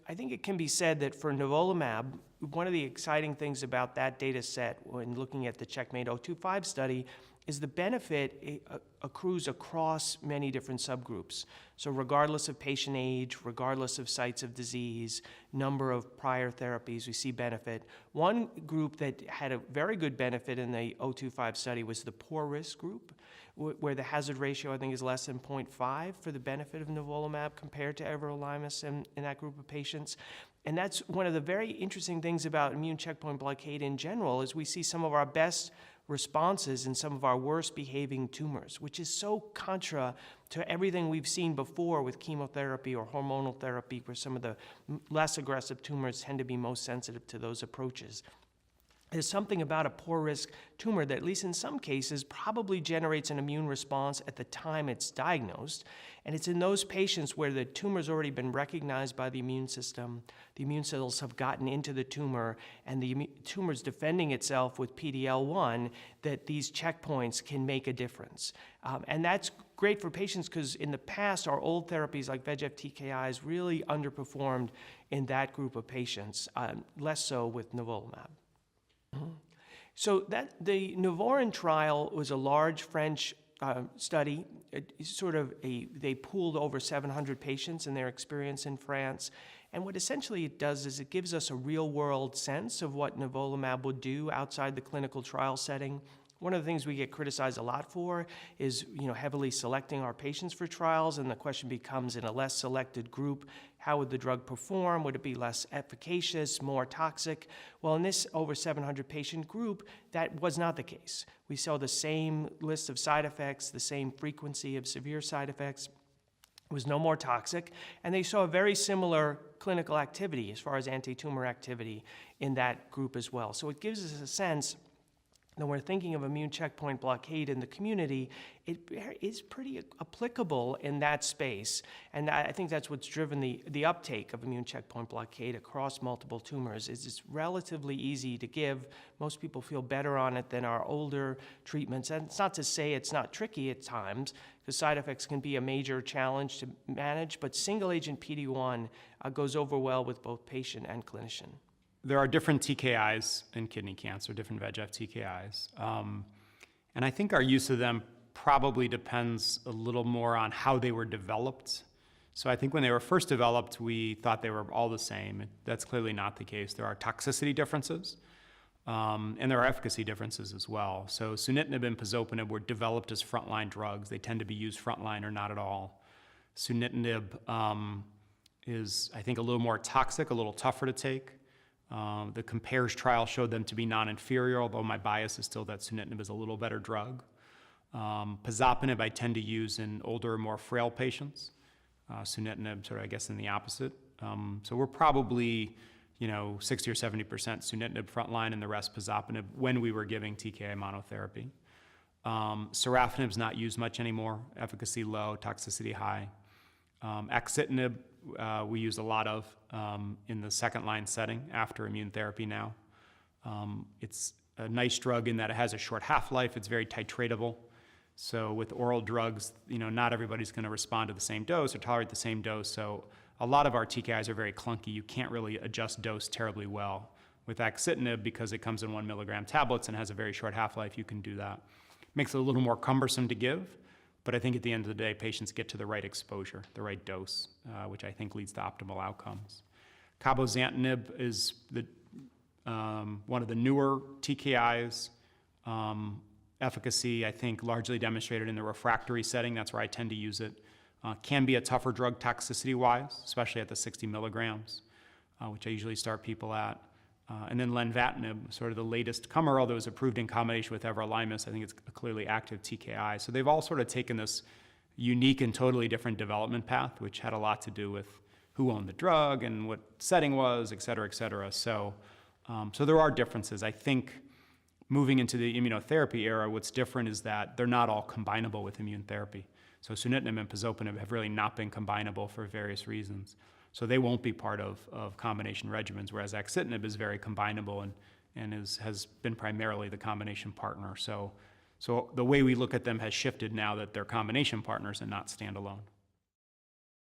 I think it can be said that for nivolumab, one of the exciting things about that data set when looking at the Checkmate 025 study is the benefit accrues across many different subgroups. So regardless of patient age, regardless of sites of disease, number of prior therapies, we see benefit. One group that had a very good benefit in the 025 study was the poor risk group, where the hazard ratio I think is less than 0.5 for the benefit of nivolumab compared to everolimus in that group of patients. And that's one of the very interesting things about immune checkpoint blockade in general is we see some of our best responses in some of our worst behaving tumors, which is so contra to everything we've seen before with chemotherapy or hormonal therapy, where some of the less aggressive tumors tend to be most sensitive to those approaches. There's something about a poor risk tumor that, at least in some cases, probably generates an immune response at the time it's diagnosed. And it's in those patients where the tumor's already been recognized by the immune system, the immune cells have gotten into the tumor, and the tumor's defending itself with PD-L1 that these checkpoints can make a difference. And that's great for patients because in the past, our old therapies like VEGF-TKIs really underperformed in that group of patients, less so with nivolumab. So the Novorin trial was a large French study. They pooled over 700 patients in their experience in France. And what essentially it does is it gives us a real-world sense of what nivolumab would do outside the clinical trial setting. One of the things we get criticized a lot for is, heavily selecting our patients for trials, and the question becomes, in a less selected group, how would the drug perform? Would it be less efficacious, more toxic? Well, in this over 700 patient group, that was not the case. We saw the same list of side effects, the same frequency of severe side effects. It was no more toxic, and they saw a very similar clinical activity as far as anti-tumor activity in that group as well. So it gives us a sense when we're thinking of immune checkpoint blockade in the community, it is pretty applicable in that space. And I think that's what's driven the uptake of immune checkpoint blockade across multiple tumors. It's relatively easy to give. Most people feel better on it than our older treatments. And it's not to say it's not tricky at times, because side effects can be a major challenge to manage, but single agent PD-1 goes over well with both patient and clinician. There are different TKIs in kidney cancer, different VEGF TKIs. And I think our use of them probably depends a little more on how they were developed. So I think when they were first developed, we thought they were all the same. That's clearly not the case. There are toxicity differences, and there are efficacy differences as well. So sunitinib and pazopanib were developed as frontline drugs. They tend to be used frontline or not at all. Sunitinib is, I think, a little more toxic, a little tougher to take. The COMPARES trial showed them to be non-inferior, although my bias is still that sunitinib is a little better drug. Pazopanib I tend to use in older, more frail patients. Sunitinib I guess, in the opposite. So we're probably, 60 or 70% sunitinib frontline and the rest pazopanib when we were giving TKI monotherapy. Sorafenib's not used much anymore. Efficacy low, toxicity high. Axitinib we use a lot of in the second line setting after immune therapy now. It's a nice drug in that it has a short half-life. It's very titratable. So with oral drugs, not everybody's going to respond to the same dose or tolerate the same dose. So a lot of our TKIs are very clunky. You can't really adjust dose terribly well. With axitinib, because it comes in 1 milligram tablets and has a very short half-life, you can do that. Makes it a little more cumbersome to give. But I think at the end of the day, patients get to the right exposure, the right dose, which I think leads to optimal outcomes. Cabozantinib is one of the newer TKIs. Efficacy, I think, largely demonstrated in the refractory setting. That's where I tend to use it. Can be a tougher drug toxicity-wise, especially at the 60 milligrams, which I usually start people at. And then lenvatinib, sort of the latest comer, although it's approved in combination with everolimus. I think it's a clearly active TKI. So they've all sort of taken this unique and totally different development path, which had a lot to do with who owned the drug and what setting was, et cetera, et cetera. So there are differences. I think moving into the immunotherapy era, what's different is that they're not all combinable with immune therapy. So sunitinib and pazopanib have really not been combinable for various reasons. So they won't be part of combination regimens, whereas axitinib is very combinable and has been primarily the combination partner. So the way we look at them has shifted now that they're combination partners and not standalone.